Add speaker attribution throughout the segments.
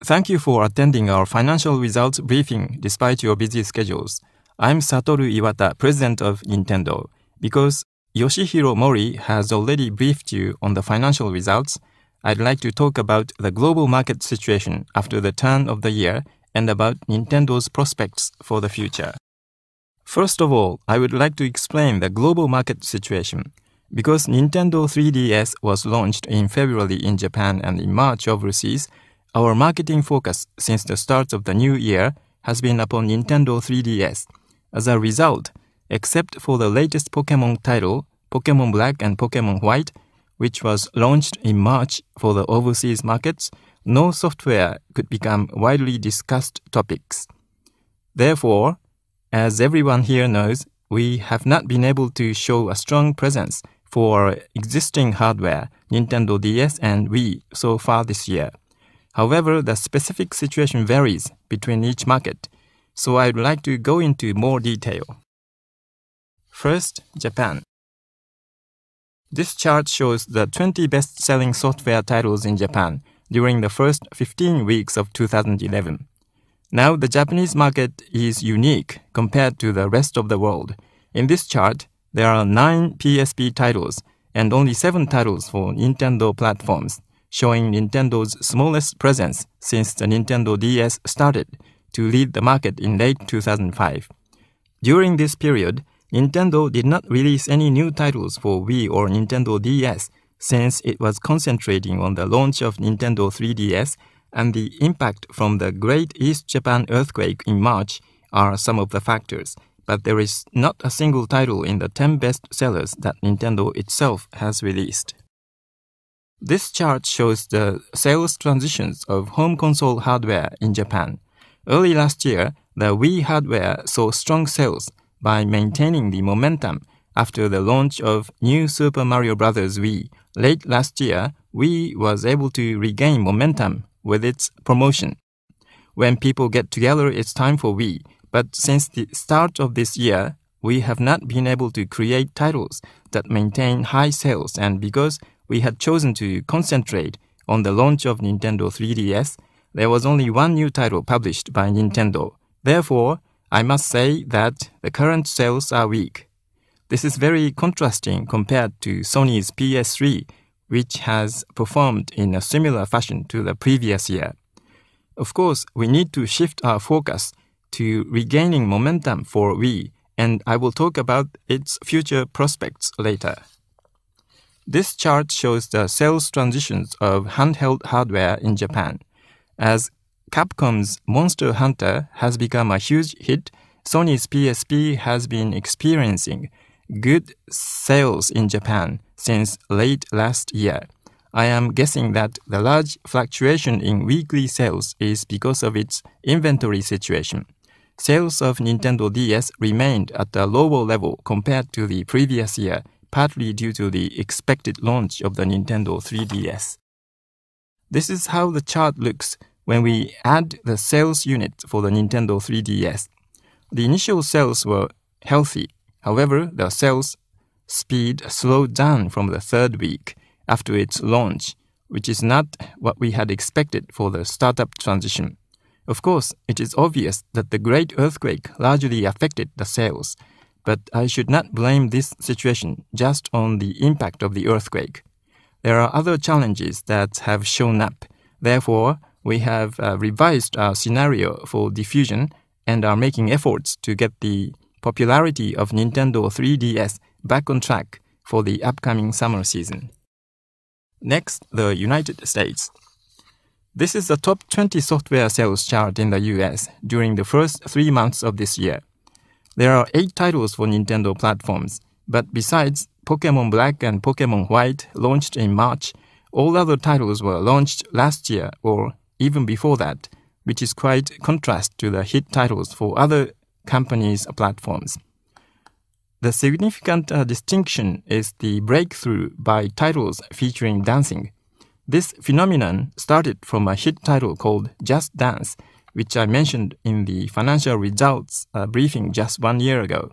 Speaker 1: Thank you for attending our financial results briefing despite your busy schedules. I'm Satoru Iwata, president of Nintendo. Because Yoshihiro Mori has already briefed you on the financial results, I'd like to talk about the global market situation after the turn of the year and about Nintendo's prospects for the future. First of all, I would like to explain the global market situation. Because Nintendo 3DS was launched in February in Japan and in March overseas, our marketing focus since the start of the new year has been upon Nintendo 3DS. As a result, except for the latest Pokémon title, Pokémon Black and Pokémon White, which was launched in March for the overseas markets, no software could become widely discussed topics. Therefore, as everyone here knows, we have not been able to show a strong presence for existing hardware, Nintendo DS and Wii, so far this year. However, the specific situation varies between each market, so I'd like to go into more detail. First, Japan. This chart shows the 20 best-selling software titles in Japan during the first 15 weeks of 2011. Now, the Japanese market is unique compared to the rest of the world. In this chart, there are 9 PSP titles and only 7 titles for Nintendo platforms, showing Nintendo's smallest presence since the Nintendo DS started to lead the market in late 2005. During this period, Nintendo did not release any new titles for Wii or Nintendo DS since it was concentrating on the launch of Nintendo 3DS, and the impact from the Great East Japan earthquake in March are some of the factors, but there is not a single title in the 10 best sellers that Nintendo itself has released. This chart shows the sales transitions of home console hardware in Japan. Early last year, the Wii hardware saw strong sales by maintaining the momentum after the launch of new Super Mario Bros. Wii. Late last year, Wii was able to regain momentum with its promotion. When people get together, it's time for Wii. But since the start of this year, we have not been able to create titles that maintain high sales, and because we had chosen to concentrate on the launch of Nintendo 3DS, there was only one new title published by Nintendo. Therefore, I must say that the current sales are weak. This is very contrasting compared to Sony's PS3, which has performed in a similar fashion to the previous year. Of course, we need to shift our focus to regaining momentum for Wii, and I will talk about its future prospects later. This chart shows the sales transitions of handheld hardware in Japan. As Capcom's Monster Hunter has become a huge hit, Sony's PSP has been experiencing good sales in Japan since late last year. I am guessing that the large fluctuation in weekly sales is because of its inventory situation. Sales of Nintendo DS remained at a lower level compared to the previous year, partly due to the expected launch of the Nintendo 3DS. This is how the chart looks when we add the sales unit for the Nintendo 3DS. The initial sales were healthy. However, the sales speed slowed down from the third week after its launch, which is not what we had expected for the startup transition. Of course, it is obvious that the Great Earthquake largely affected the sales, but I should not blame this situation just on the impact of the earthquake. There are other challenges that have shown up. Therefore, we have revised our scenario for diffusion and are making efforts to get the popularity of Nintendo 3DS back on track for the upcoming summer season. Next, the United States. This is the top 20 software sales chart in the US during the first 3 months of this year. There are 8 titles for Nintendo platforms, but besides Pokémon Black and Pokémon White launched in March, all other titles were launched last year or even before that, which is quite contrast to the hit titles for other companies' platforms. The significant distinction is the breakthrough by titles featuring dancing. This phenomenon started from a hit title called Just Dance, which I mentioned in the financial results briefing just 1 year ago.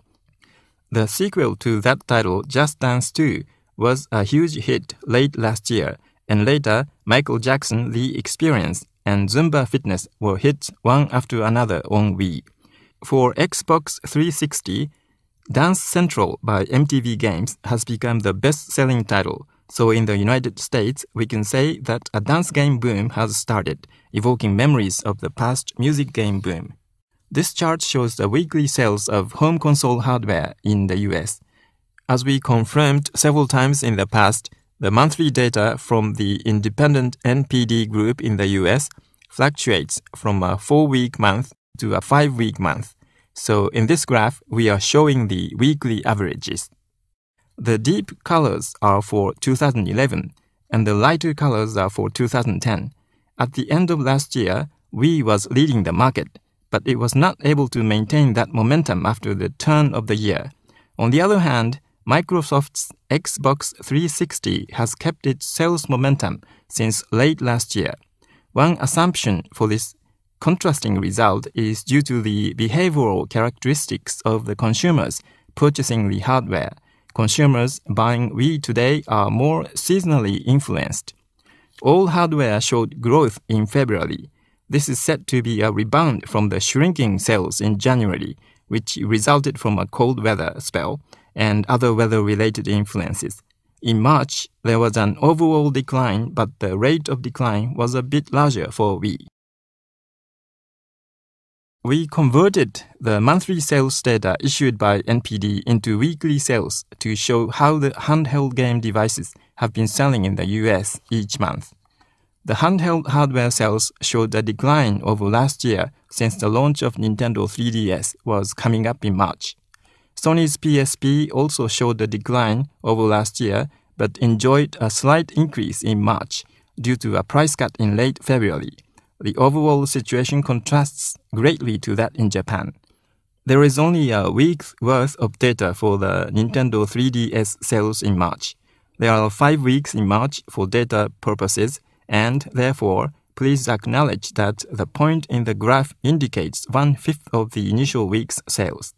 Speaker 1: The sequel to that title, Just Dance 2, was a huge hit late last year, and later Michael Jackson The Experience and Zumba Fitness were hits one after another on Wii. For Xbox 360, Dance Central by MTV Games has become the best-selling title, so in the United States, we can say that a dance game boom has started, evoking memories of the past music game boom. This chart shows the weekly sales of home console hardware in the US. As we confirmed several times in the past, the monthly data from the independent NPD group in the US fluctuates from a 4-week month to a 5-week month. So in this graph, we are showing the weekly averages. The deep colors are for 2011, and the lighter colors are for 2010. At the end of last year, Wii was leading the market, but it was not able to maintain that momentum after the turn of the year. On the other hand, Microsoft's Xbox 360 has kept its sales momentum since late last year. One assumption for this contrasting result is due to the behavioral characteristics of the consumers purchasing the hardware. Consumers buying Wii today are more seasonally influenced. All hardware showed growth in February. This is said to be a rebound from the shrinking sales in January, which resulted from a cold weather spell and other weather-related influences. In March, there was an overall decline, but the rate of decline was a bit larger for Wii. We converted the monthly sales data issued by NPD into weekly sales to show how the handheld game devices have been selling in the US each month. The handheld hardware sales showed a decline over last year since the launch of Nintendo 3DS was coming up in March. Sony's PSP also showed a decline over last year, but enjoyed a slight increase in March due to a price cut in late February. The overall situation contrasts greatly to that in Japan. There is only a week's worth of data for the Nintendo 3DS sales in March. There are 5 weeks in March for data purposes, and therefore, please acknowledge that the point in the graph indicates 1/5 of the initial week's sales.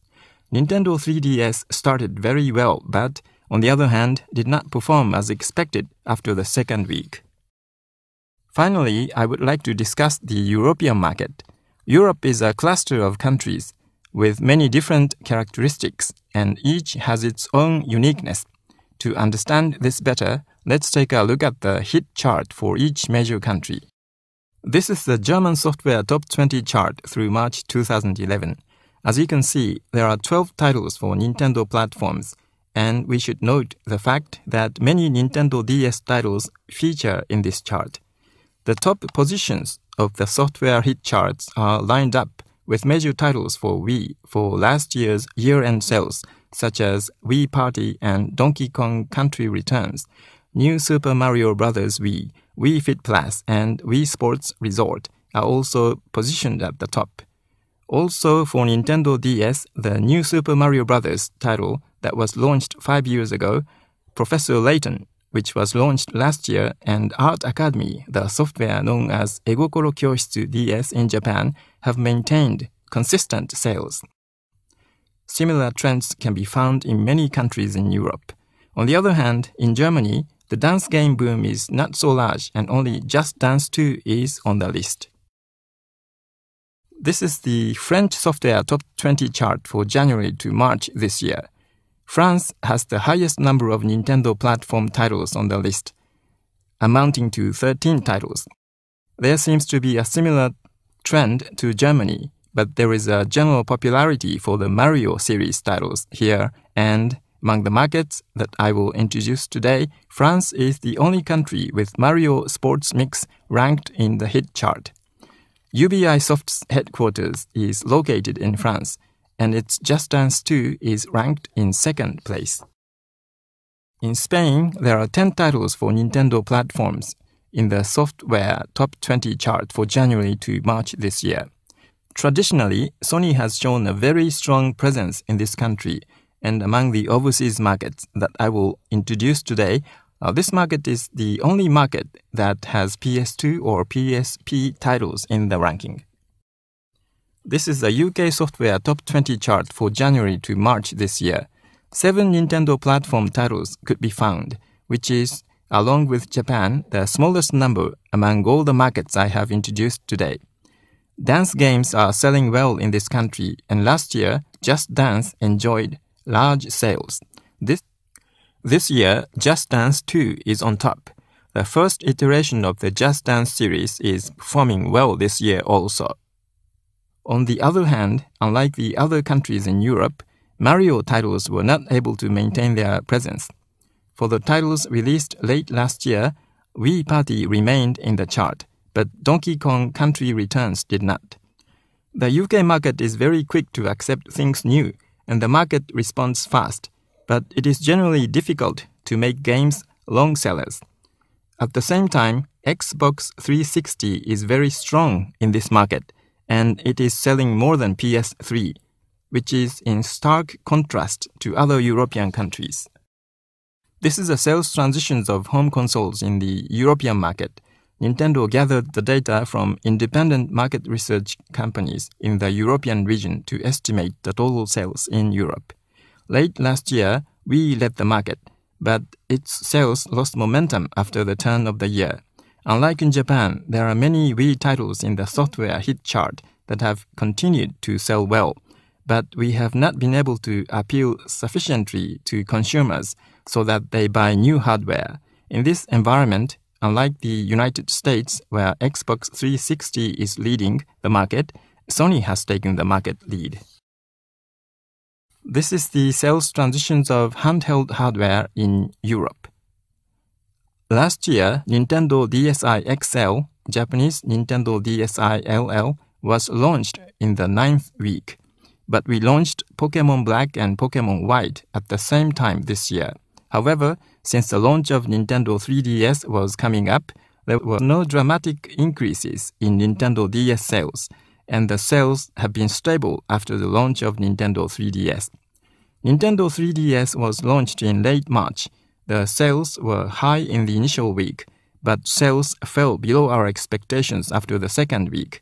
Speaker 1: Nintendo 3DS started very well, but on the other hand, did not perform as expected after the second week. Finally, I would like to discuss the European market. Europe is a cluster of countries with many different characteristics, and each has its own uniqueness. To understand this better, let's take a look at the hit chart for each major country. This is the German software top 20 chart through March 2011. As you can see, there are 12 titles for Nintendo platforms, and we should note the fact that many Nintendo DS titles feature in this chart. The top positions of the software hit charts are lined up with major titles for Wii for last year's year-end sales, such as Wii Party and Donkey Kong Country Returns, New Super Mario Bros. Wii, Wii Fit Plus, and Wii Sports Resort are also positioned at the top. Also for Nintendo DS, the New Super Mario Bros. Title that was launched 5 years ago, Professor Layton, which was launched last year, and Art Academy, the software known as Egokoro Kyoshitsu DS in Japan, have maintained consistent sales. Similar trends can be found in many countries in Europe. On the other hand, in Germany, the dance game boom is not so large, and only Just Dance 2 is on the list. This is the French software top 20 chart for January to March this year. France has the highest number of Nintendo platform titles on the list, amounting to 13 titles. There seems to be a similar trend to Germany, but there is a general popularity for the Mario series titles here, and among the markets that I will introduce today, France is the only country with Mario Sports Mix ranked in the hit chart. Ubisoft's headquarters is located in France, and its Just Dance 2 is ranked in second place. In Spain, there are 10 titles for Nintendo platforms in the software top 20 chart for January to March this year. Traditionally, Sony has shown a very strong presence in this country, and among the overseas markets that I will introduce today, this market is the only market that has PS2 or PSP titles in the ranking. This is the UK software top 20 chart for January to March this year. 7 Nintendo platform titles could be found, which is along with Japan, the smallest number among all the markets I have introduced today. Dance games are selling well in this country, and last year, Just Dance enjoyed large sales. This year, Just Dance 2 is on top. The first iteration of the Just Dance series is performing well this year also. On the other hand, unlike the other countries in Europe, Mario titles were not able to maintain their presence. For the titles released late last year, Wii Party remained in the chart, but Donkey Kong Country Returns did not. The UK market is very quick to accept things new, and the market responds fast, but it is generally difficult to make games long sellers. At the same time, Xbox 360 is very strong in this market, and it is selling more than PS3, which is in stark contrast to other European countries. This is the sales transitions of home consoles in the European market. Nintendo gathered the data from independent market research companies in the European region to estimate the total sales in Europe. Late last year, Wii led the market, but its sales lost momentum after the turn of the year. Unlike in Japan, there are many Wii titles in the software hit chart that have continued to sell well, but we have not been able to appeal sufficiently to consumers so that they buy new hardware. In this environment, unlike the United States, where Xbox 360 is leading the market, Sony has taken the market lead. This is the sales transitions of handheld hardware in Europe. Last year, Nintendo DSi XL, Japanese Nintendo DSi LL, was launched in the 9th week, but we launched Pokémon Black and Pokémon White at the same time this year. However, since the launch of Nintendo 3DS was coming up, there were no dramatic increases in Nintendo DS sales, and the sales have been stable after the launch of Nintendo 3DS. Nintendo 3DS was launched in late March. The sales were high in the initial week, but sales fell below our expectations after the second week.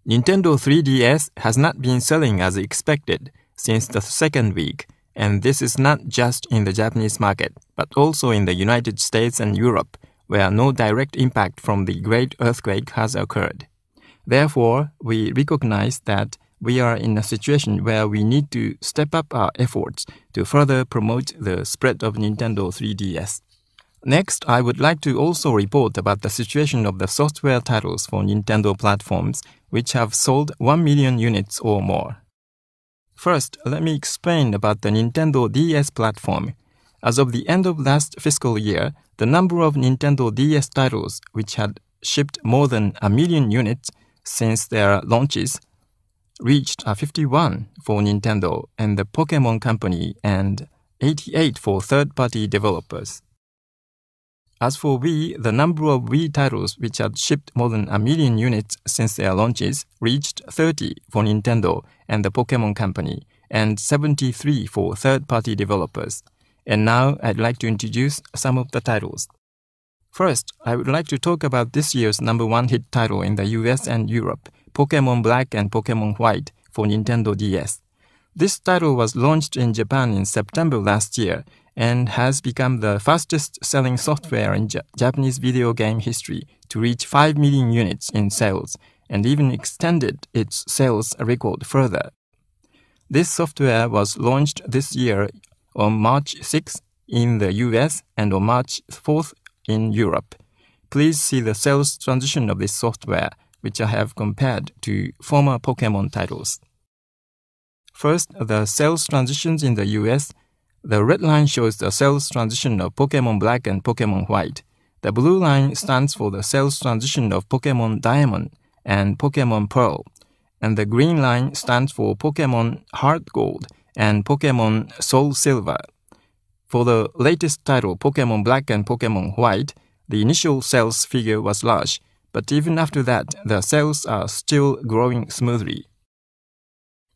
Speaker 1: Nintendo 3DS has not been selling as expected since the second week, and this is not just in the Japanese market, but also in the United States and Europe, where no direct impact from the Great Earthquake has occurred. Therefore, we recognize that we are in a situation where we need to step up our efforts to further promote the spread of Nintendo 3DS. Next, I would like to also report about the situation of the software titles for Nintendo platforms, which have sold 1 million units or more. First, let me explain about the Nintendo DS platform. As of the end of last fiscal year, the number of Nintendo DS titles which had shipped more than 1 million units since their launches reached 51 for Nintendo and the Pokémon Company and 88 for third-party developers. As for Wii, the number of Wii titles which had shipped more than 1 million units since their launches reached 30 for Nintendo and the Pokémon Company and 73 for third-party developers. And now I'd like to introduce some of the titles. First, I would like to talk about this year's number one hit title in the US and Europe, Pokémon Black and Pokémon White for Nintendo DS. This title was launched in Japan in September last year and has become the fastest-selling software in Japanese video game history to reach 5 million units in sales and even extended its sales record further. This software was launched this year on March 6th in the US and on March 4th in Europe. Please see the sales transition of this software, which I have compared to former Pokémon titles. First, the sales transitions in the US. The red line shows the sales transition of Pokémon Black and Pokémon White. The blue line stands for the sales transition of Pokémon Diamond and Pokémon Pearl. And the green line stands for Pokémon Heart Gold and Pokémon Soul Silver. For the latest title, Pokémon Black and Pokémon White, the initial sales figure was large, but even after that, the sales are still growing smoothly.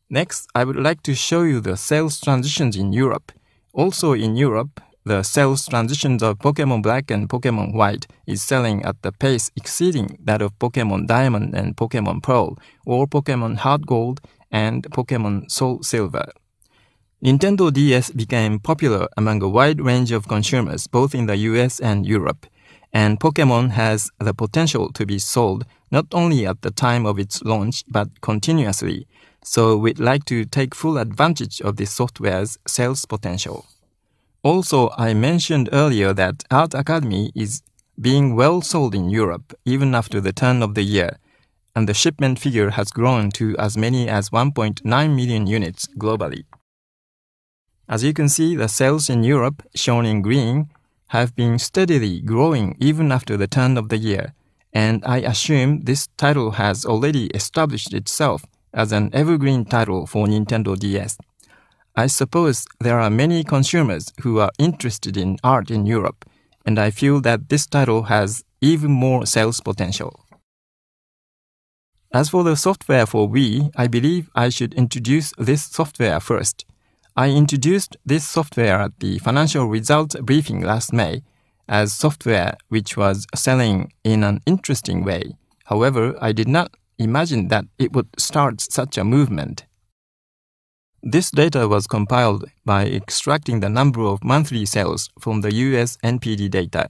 Speaker 1: Next, I would like to show you the sales transitions in Europe. Also in Europe, the sales transitions of Pokémon Black and Pokémon White is selling at the pace exceeding that of Pokémon Diamond and Pokémon Pearl, or Pokémon Heart Gold and Pokémon Soul Silver. Nintendo DS became popular among a wide range of consumers both in the US and Europe, and Pokémon has the potential to be sold not only at the time of its launch but continuously, so we'd like to take full advantage of this software's sales potential. Also, I mentioned earlier that Art Academy is being well sold in Europe even after the turn of the year, and the shipment figure has grown to as many as 1.9 million units globally. As you can see, the sales in Europe, shown in green, have been steadily growing even after the turn of the year, and I assume this title has already established itself as an evergreen title for Nintendo DS. I suppose there are many consumers who are interested in art in Europe, and I feel that this title has even more sales potential. As for the software for Wii, I believe I should introduce this software first. I introduced this software at the financial results briefing last May as software which was selling in an interesting way. However, I did not imagine that it would start such a movement. This data was compiled by extracting the number of monthly sales from the US NPD data.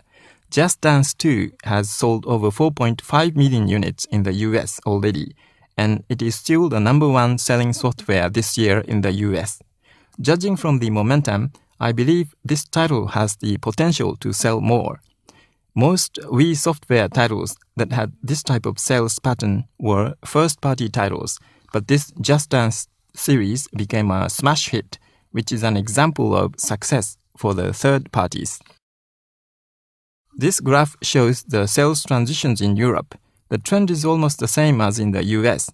Speaker 1: Just Dance 2 has sold over 4.5 million units in the US already, and it is still the number one selling software this year in the US. Judging from the momentum, I believe this title has the potential to sell more. Most Wii Software titles that had this type of sales pattern were first-party titles, but this Just Dance series became a smash hit, which is an example of success for the third parties. This graph shows the sales transitions in Europe. The trend is almost the same as in the US.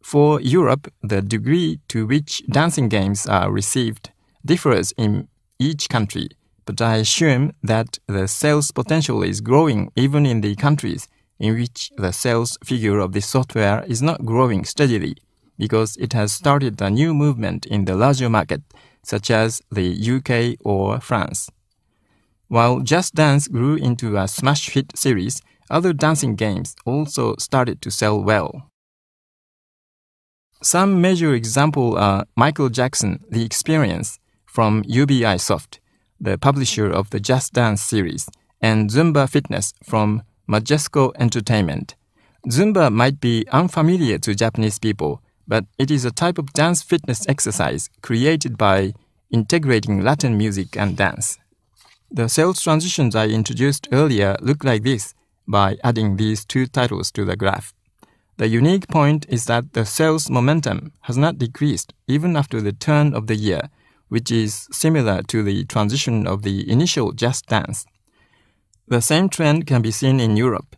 Speaker 1: For Europe, the degree to which dancing games are received differs in each country, but I assume that the sales potential is growing even in the countries in which the sales figure of this software is not growing steadily, because it has started a new movement in the larger market, such as the UK or France. While Just Dance grew into a smash hit series, other dancing games also started to sell well. Some major examples are Michael Jackson, The Experience from UBI Soft, the publisher of the Just Dance series, and Zumba Fitness from Majesco Entertainment. Zumba might be unfamiliar to Japanese people, but it is a type of dance fitness exercise created by integrating Latin music and dance. The sales transitions I introduced earlier look like this by adding these two titles to the graph. The unique point is that the sales momentum has not decreased even after the turn of the year, which is similar to the transition of the initial Just Dance. The same trend can be seen in Europe.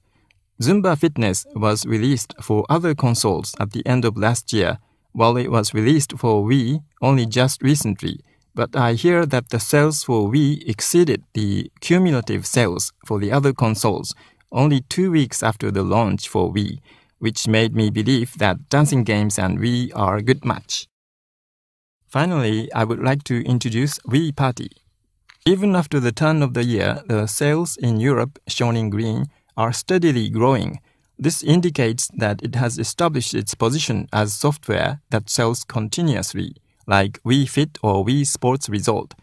Speaker 1: Zumba Fitness was released for other consoles at the end of last year, while it was released for Wii only just recently, but I hear that the sales for Wii exceeded the cumulative sales for the other consoles only 2 weeks after the launch for Wii, which made me believe that dancing games and Wii are a good match. Finally, I would like to introduce Wii Party. Even after the turn of the year, the sales in Europe, shown in green, are steadily growing. This indicates that it has established its position as software that sells continuously, like Wii Fit or Wii Sports Resort,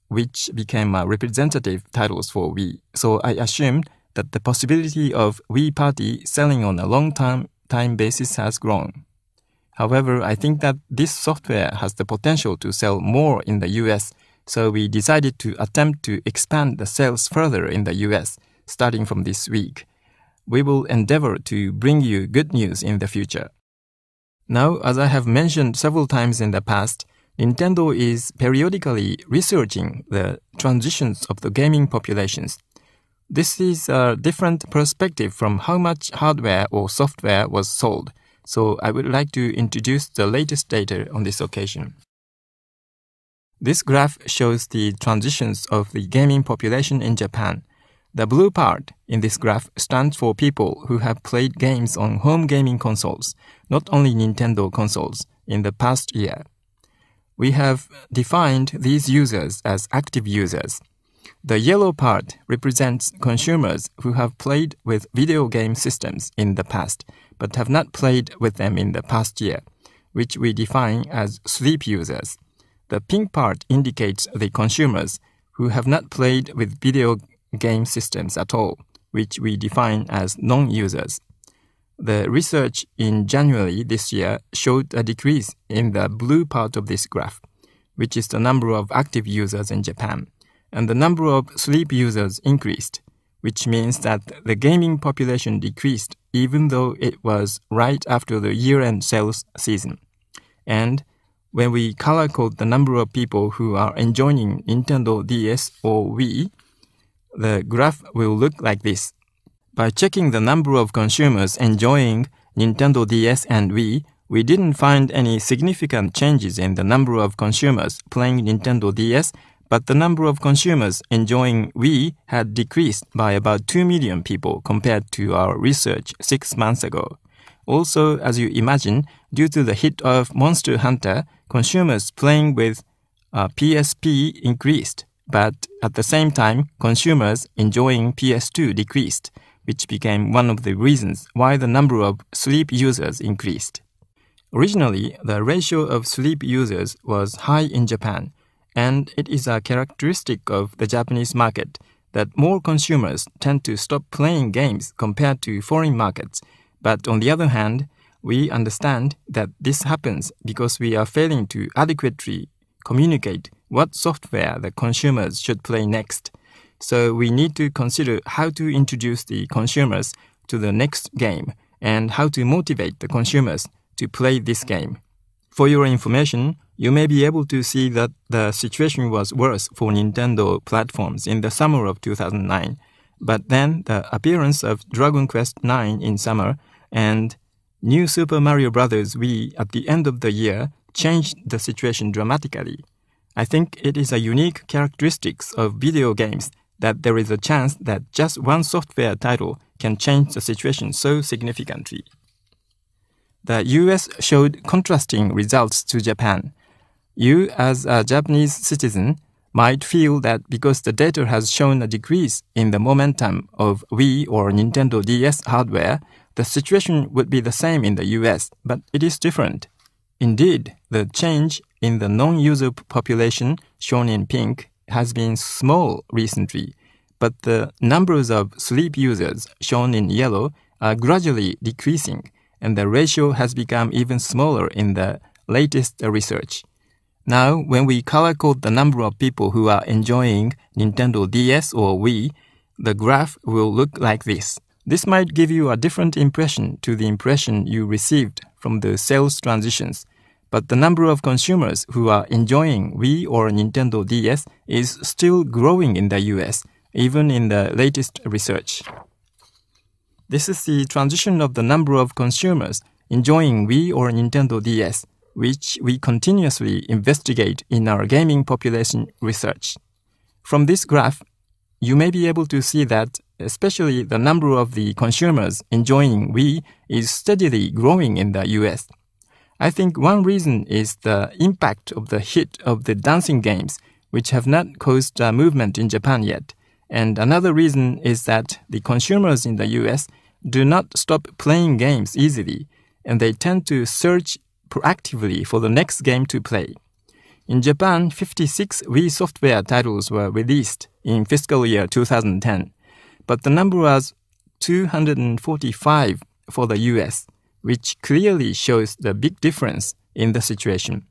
Speaker 1: which became representative titles for Wii. So I assumed that the possibility of Wii Party selling on a long-time basis has grown. However, I think that this software has the potential to sell more in the US, so we decided to attempt to expand the sales further in the US, starting from this week. We will endeavor to bring you good news in the future. Now, as I have mentioned several times in the past, Nintendo is periodically researching the transitions of the gaming populations. This is a different perspective from how much hardware or software was sold, so I would like to introduce the latest data on this occasion. This graph shows the transitions of the gaming population in Japan. The blue part in this graph stands for people who have played games on home gaming consoles, not only Nintendo consoles, in the past year. We have defined these users as active users. The yellow part represents consumers who have played with video game systems in the past, but have not played with them in the past year, which we define as sleep users. The pink part indicates the consumers who have not played with video game systems at all, which we define as non-users. The research in January this year showed a decrease in the blue part of this graph, which is the number of active users in Japan, and the number of sleep users increased, which means that the gaming population decreased even though it was right after the year-end sales season. And when we color code the number of people who are enjoying Nintendo DS or Wii, the graph will look like this. By checking the number of consumers enjoying Nintendo DS and Wii, we didn't find any significant changes in the number of consumers playing Nintendo DS, but the number of consumers enjoying Wii had decreased by about 2 million people compared to our research 6 months ago. Also, as you imagine, due to the hit of Monster Hunter, consumers playing with PSP increased, but at the same time, consumers enjoying PS2 decreased, which became one of the reasons why the number of sleep users increased. Originally, the ratio of sleep users was high in Japan, and it is a characteristic of the Japanese market that more consumers tend to stop playing games compared to foreign markets. But on the other hand, we understand that this happens because we are failing to adequately communicate what software the consumers should play next. So we need to consider how to introduce the consumers to the next game and how to motivate the consumers to play this game. For your information, you may be able to see that the situation was worse for Nintendo platforms in the summer of 2009. But then the appearance of Dragon Quest IX in summer and New Super Mario Bros. Wii at the end of the year changed the situation dramatically. I think it is a unique characteristic of video games that there is a chance that just one software title can change the situation so significantly. The US showed contrasting results to Japan. You, as a Japanese citizen, might feel that because the data has shown a decrease in the momentum of Wii or Nintendo DS hardware, the situation would be the same in the US, but it is different. Indeed, the change in the non-user population, shown in pink, has been small recently, but the numbers of sleep users, shown in yellow, are gradually decreasing, and the ratio has become even smaller in the latest research. Now, when we color code the number of people who are enjoying Nintendo DS or Wii, the graph will look like this. This might give you a different impression to the impression you received from the sales transitions, but the number of consumers who are enjoying Wii or Nintendo DS is still growing in the US, even in the latest research. This is the transition of the number of consumers enjoying Wii or Nintendo DS, which we continuously investigate in our gaming population research. From this graph, you may be able to see that especially the number of the consumers enjoying Wii is steadily growing in the US. I think one reason is the impact of the hit of the dancing games, which have not caused a movement in Japan yet. And another reason is that the consumers in the US do not stop playing games easily, and they tend to search proactively for the next game to play. In Japan, 56 Wii Software titles were released in fiscal year 2010, but the number was 245 for the US, which clearly shows the big difference in the situation.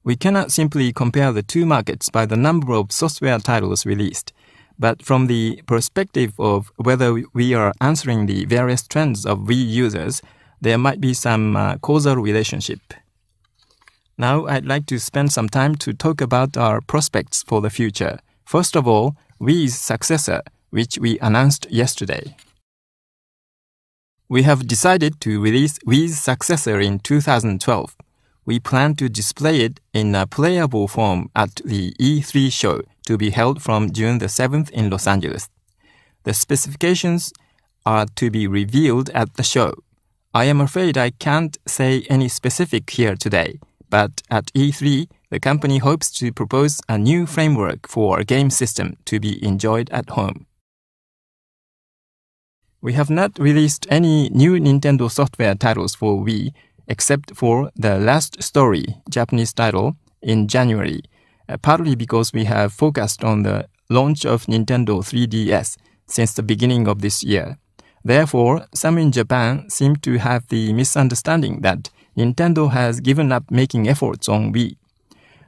Speaker 1: We cannot simply compare the two markets by the number of software titles released, but from the perspective of whether we are answering the various trends of Wii users, there might be some causal relationship. Now I'd like to spend some time to talk about our prospects for the future. First of all, Wii's successor, which we announced yesterday. We have decided to release Wii's successor in 2012. We plan to display it in a playable form at the E3 show to be held from June the 7th in Los Angeles. The specifications are to be revealed at the show. I am afraid I can't say any specific here today, but at E3, the company hopes to propose a new framework for a game system to be enjoyed at home. We have not released any new Nintendo software titles for Wii, except for the Last Story Japanese title in January, partly because we have focused on the launch of Nintendo 3DS since the beginning of this year. Therefore, some in Japan seem to have the misunderstanding that Nintendo has given up making efforts on Wii.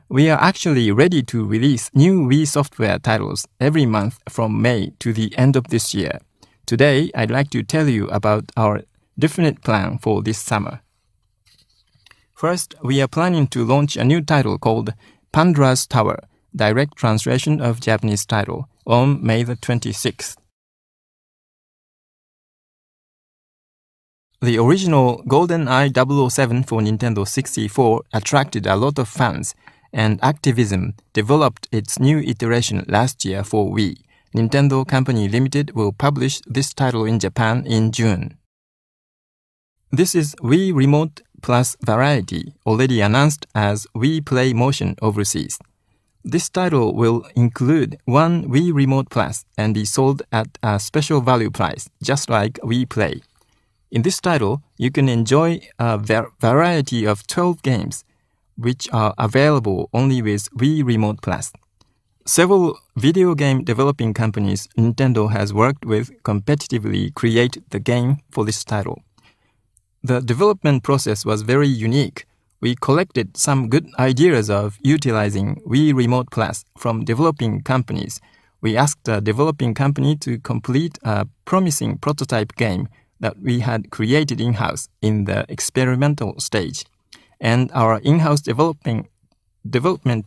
Speaker 1: We are actually ready to release new Wii software titles every month from May to the end of this year. Today, I'd like to tell you about our definite plan for this summer. First, we are planning to launch a new title called Pandora's Tower, direct translation of Japanese title, on May the 26th. The original GoldenEye 007 for Nintendo 64 attracted a lot of fans, and Activision developed its new iteration last year for Wii. Nintendo Company Limited will publish this title in Japan in June. This is Wii Remote Plus Variety, already announced as Wii Play Motion overseas. This title will include one Wii Remote Plus and be sold at a special value price, just like Wii Play. In this title, you can enjoy a variety of 12 games, which are available only with Wii Remote Plus. Several video game developing companies Nintendo has worked with competitively create the game for this title. The development process was very unique. We collected some good ideas of utilizing Wii Remote Plus from developing companies. We asked a developing company to complete a promising prototype game that we had created in-house in the experimental stage. And our in-house development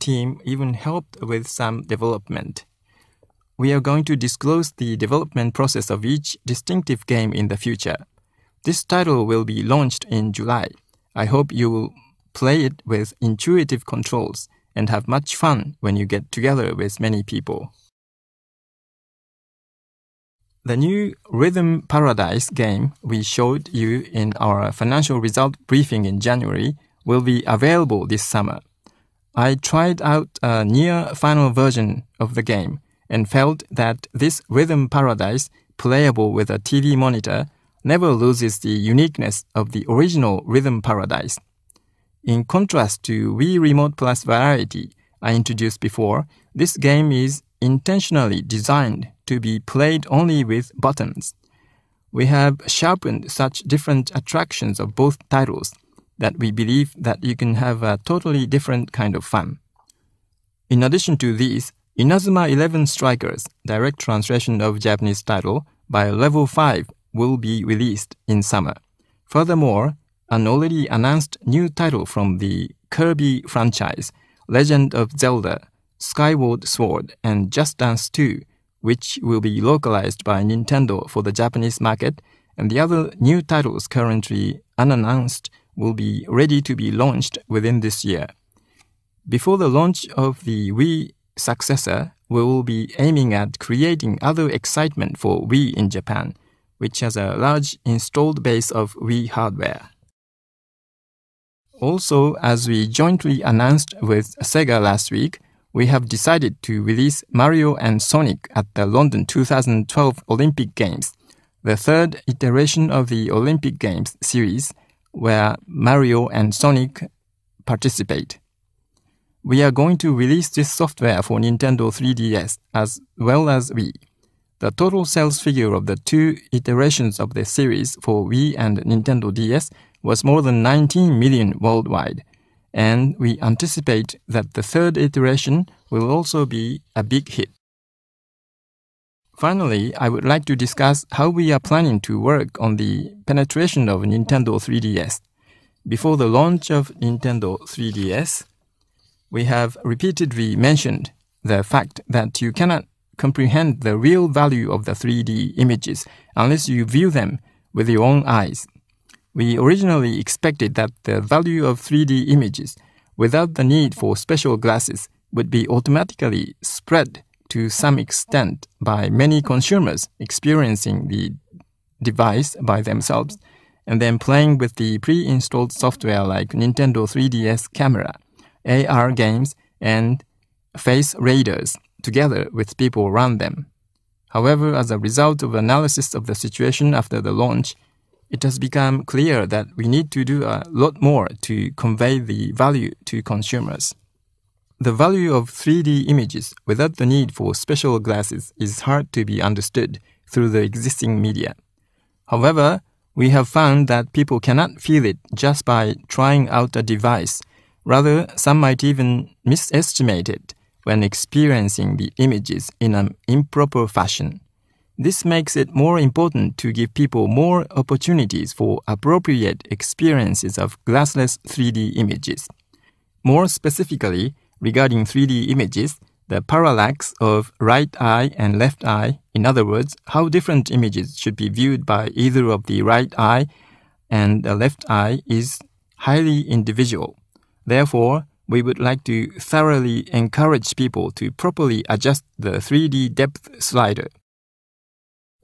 Speaker 1: team even helped with some development. We are going to disclose the development process of each distinctive game in the future. This title will be launched in July. I hope you will play it with intuitive controls and have much fun when you get together with many people. The new Rhythm Paradise game we showed you in our financial result briefing in January will be available this summer. I tried out a near final version of the game and felt that this Rhythm Paradise, playable with a TV monitor, never loses the uniqueness of the original Rhythm Paradise. In contrast to Wii Remote Plus Variety I introduced before, this game is intentionally designed to be played only with buttons. We have sharpened such different attractions of both titles that we believe that you can have a totally different kind of fun. In addition to these, Inazuma 11 Strikers, direct translation of Japanese title, by Level 5 will be released in summer. Furthermore, an already announced new title from the Kirby franchise, Legend of Zelda, Skyward Sword, and Just Dance 2, which will be localized by Nintendo for the Japanese market, and the other new titles currently unannounced will be ready to be launched within this year. Before the launch of the Wii Successor, we will be aiming at creating other excitement for Wii in Japan, which has a large installed base of Wii hardware. Also, as we jointly announced with Sega last week, we have decided to release Mario and Sonic at the London 2012 Olympic Games, the third iteration of the Olympic Games series, where Mario and Sonic participate. We are going to release this software for Nintendo 3DS as well as Wii. The total sales figure of the two iterations of the series for Wii and Nintendo DS was more than 19 million worldwide, and we anticipate that the third iteration will also be a big hit. Finally, I would like to discuss how we are planning to work on the penetration of Nintendo 3DS. Before the launch of Nintendo 3DS, we have repeatedly mentioned the fact that you cannot comprehend the real value of the 3D images unless you view them with your own eyes. We originally expected that the value of 3D images, without the need for special glasses, would be automatically spread to some extent by many consumers experiencing the device by themselves and then playing with the pre-installed software like Nintendo 3DS camera, AR games, and face radars together with people around them. However, as a result of analysis of the situation after the launch, it has become clear that we need to do a lot more to convey the value to consumers. the value of 3D images without the need for special glasses is hard to be understood through the existing media. However, we have found that people cannot feel it just by trying out a device. Rather, some might even misestimate it when experiencing the images in an improper fashion. This makes it more important to give people more opportunities for appropriate experiences of glassless 3D images. More specifically, regarding 3D images, the parallax of right eye and left eye, in other words, how different images should be viewed by either of the right eye and the left eye, is highly individual. Therefore, we would like to thoroughly encourage people to properly adjust the 3D depth slider.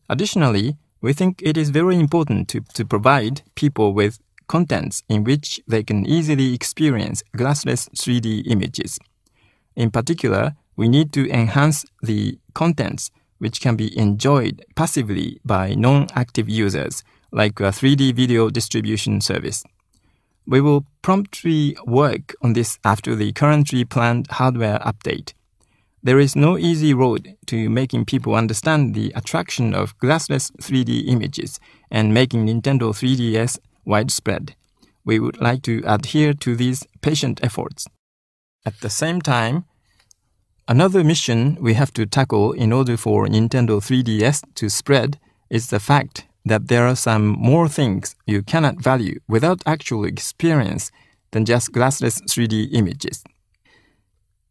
Speaker 1: Additionally, we think it is very important to provide people with contents in which they can easily experience glassless 3D images. In particular, we need to enhance the contents which can be enjoyed passively by non-active users, like a 3D video distribution service. We will promptly work on this after the currently planned hardware update. There is no easy road to making people understand the attraction of glassless 3D images and making Nintendo 3DS widespread. We would like to adhere to these patient efforts. At the same time, another mission we have to tackle in order for Nintendo 3DS to spread is the fact that there are some more things you cannot value without actual experience than just glassless 3D images.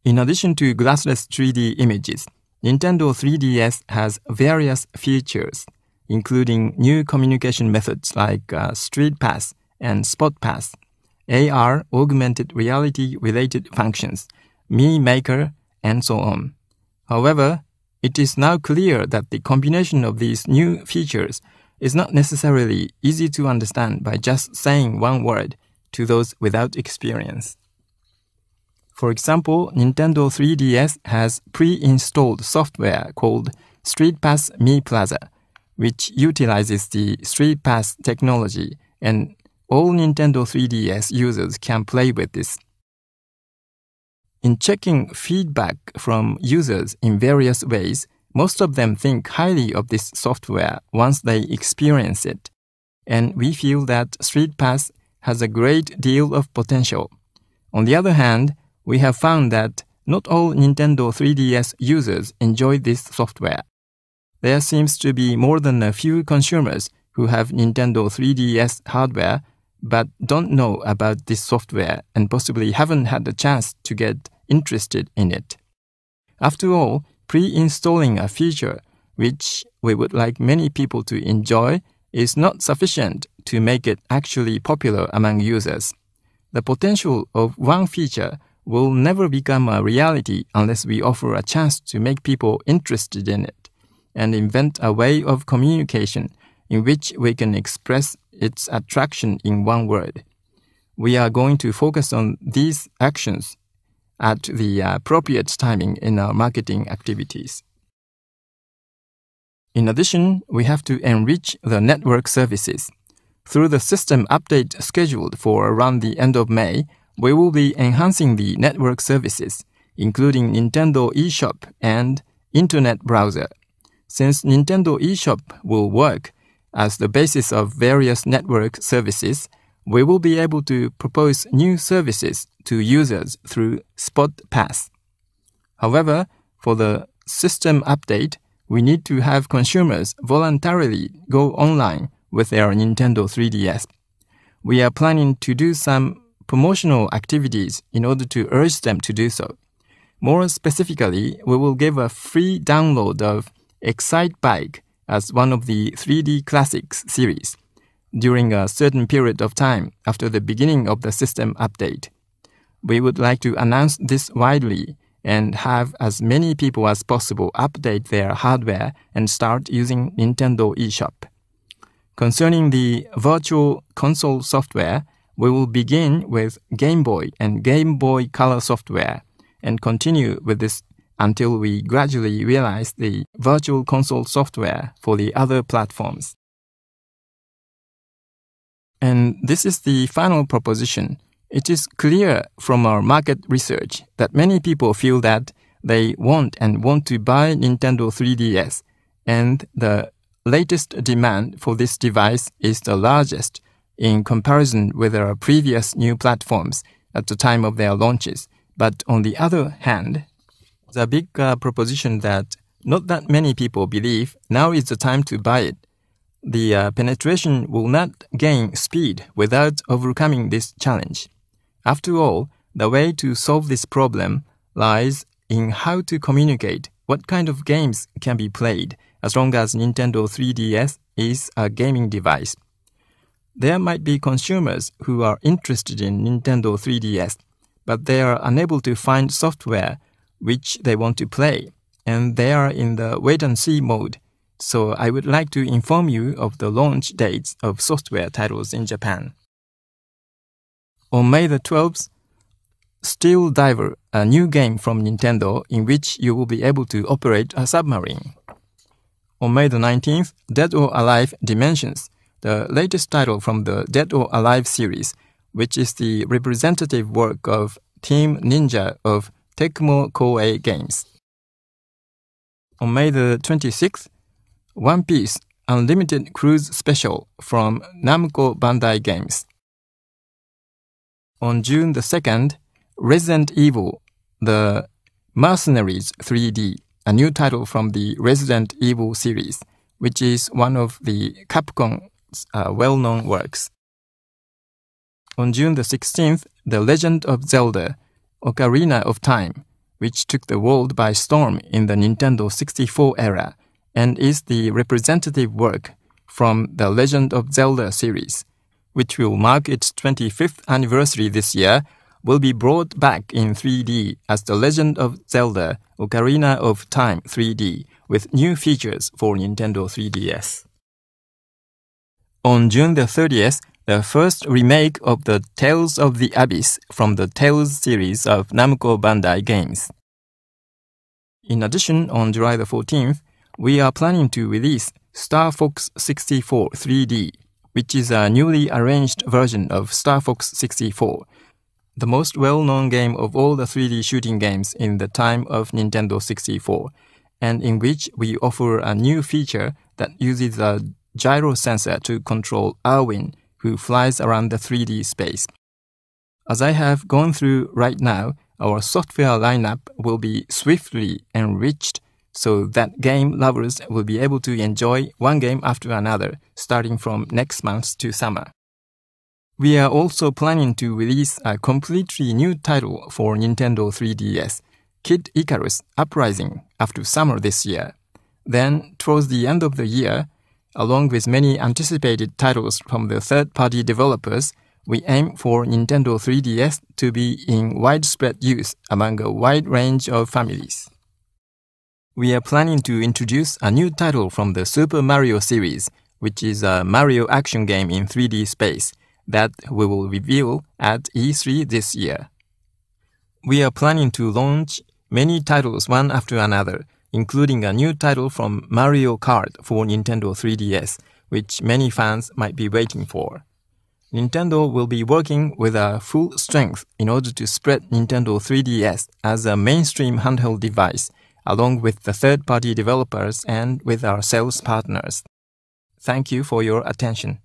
Speaker 1: In addition to glassless 3D images, Nintendo 3DS has various features, including new communication methods like StreetPass and SpotPass, AR augmented reality-related functions, Mi Maker, and so on. However, it is now clear that the combination of these new features is not necessarily easy to understand by just saying one word to those without experience. For example, Nintendo 3DS has pre-installed software called StreetPass Mi Plaza, which utilizes the StreetPass technology, and all Nintendo 3DS users can play with this. In checking feedback from users in various ways, most of them think highly of this software once they experience it, and we feel that StreetPass has a great deal of potential. On the other hand, we have found that not all Nintendo 3DS users enjoy this software. There seems to be more than a few consumers who have Nintendo 3DS hardware but don't know about this software and possibly haven't had the chance to get interested in it. After all, pre-installing a feature which we would like many people to enjoy is not sufficient to make it actually popular among users. The potential of one feature will never become a reality unless we offer a chance to make people interested in it and invent a way of communication in which we can express its attraction in one word. We are going to focus on these actions at the appropriate timing in our marketing activities. In addition, we have to enrich the network services. Through the system update scheduled for around the end of May, we will be enhancing the network services, including Nintendo eShop and Internet Browser. Since Nintendo eShop will work as the basis of various network services, we will be able to propose new services to users through SpotPass. However, for the system update, we need to have consumers voluntarily go online with their Nintendo 3DS. We are planning to do some promotional activities in order to urge them to do so. More specifically, we will give a free download of Excite Bike as one of the 3D Classics series during a certain period of time after the beginning of the system update. We would like to announce this widely and have as many people as possible update their hardware and start using Nintendo eShop. Concerning the Virtual Console software, we will begin with Game Boy and Game Boy Color software and continue with this until we gradually realize the Virtual Console software for the other platforms. And this is the final proposition. It is clear from our market research that many people feel that they want to buy Nintendo 3DS, and the latest demand for this device is the largest in comparison with our previous new platforms at the time of their launches. But on the other hand, the big proposition that not that many people believe now is the time to buy it. The penetration will not gain speed without overcoming this challenge. After all, the way to solve this problem lies in how to communicate what kind of games can be played as long as Nintendo 3DS is a gaming device. There might be consumers who are interested in Nintendo 3DS, but they are unable to find software which they want to play, and they are in the wait-and-see mode. So I would like to inform you of the launch dates of software titles in Japan. On May the 12th, Steel Diver, a new game from Nintendo in which you will be able to operate a submarine. On May the 19th, Dead or Alive Dimensions, the latest title from the Dead or Alive series, which is the representative work of Team Ninja of Tecmo Koei Games. On May the 26th, One Piece Unlimited Cruise Special from Namco Bandai Games. On June the 2nd, Resident Evil, The Mercenaries 3D, a new title from the Resident Evil series, which is one of the Capcom's well-known works. On June the 16th, The Legend of Zelda, Ocarina of Time, which took the world by storm in the Nintendo 64 era and is the representative work from the Legend of Zelda series, which will mark its 25th anniversary this year, will be brought back in 3D as The Legend of Zelda Ocarina of Time 3D with new features for Nintendo 3DS. On June the 30th, the first remake of the Tales of the Abyss from the Tales series of Namco Bandai Games. In addition, on July the 14th, we are planning to release Star Fox 64 3D, which is a newly arranged version of Star Fox 64, the most well-known game of all the 3D shooting games in the time of Nintendo 64, and in which we offer a new feature that uses a gyro sensor to control Arwin, who flies around the 3D space. As I have gone through right now, our software lineup will be swiftly enriched so that game lovers will be able to enjoy one game after another, starting from next month to summer. We are also planning to release a completely new title for Nintendo 3DS, Kid Icarus Uprising, after summer this year. Then, towards the end of the year, along with many anticipated titles from the third-party developers, we aim for Nintendo 3DS to be in widespread use among a wide range of families. We are planning to introduce a new title from the Super Mario series, which is a Mario action game in 3D space, that we will reveal at E3 this year. We are planning to launch many titles one after another, including a new title from Mario Kart for Nintendo 3DS, which many fans might be waiting for. Nintendo will be working with a full strength in order to spread Nintendo 3DS as a mainstream handheld device, along with the third-party developers and with our sales partners. Thank you for your attention.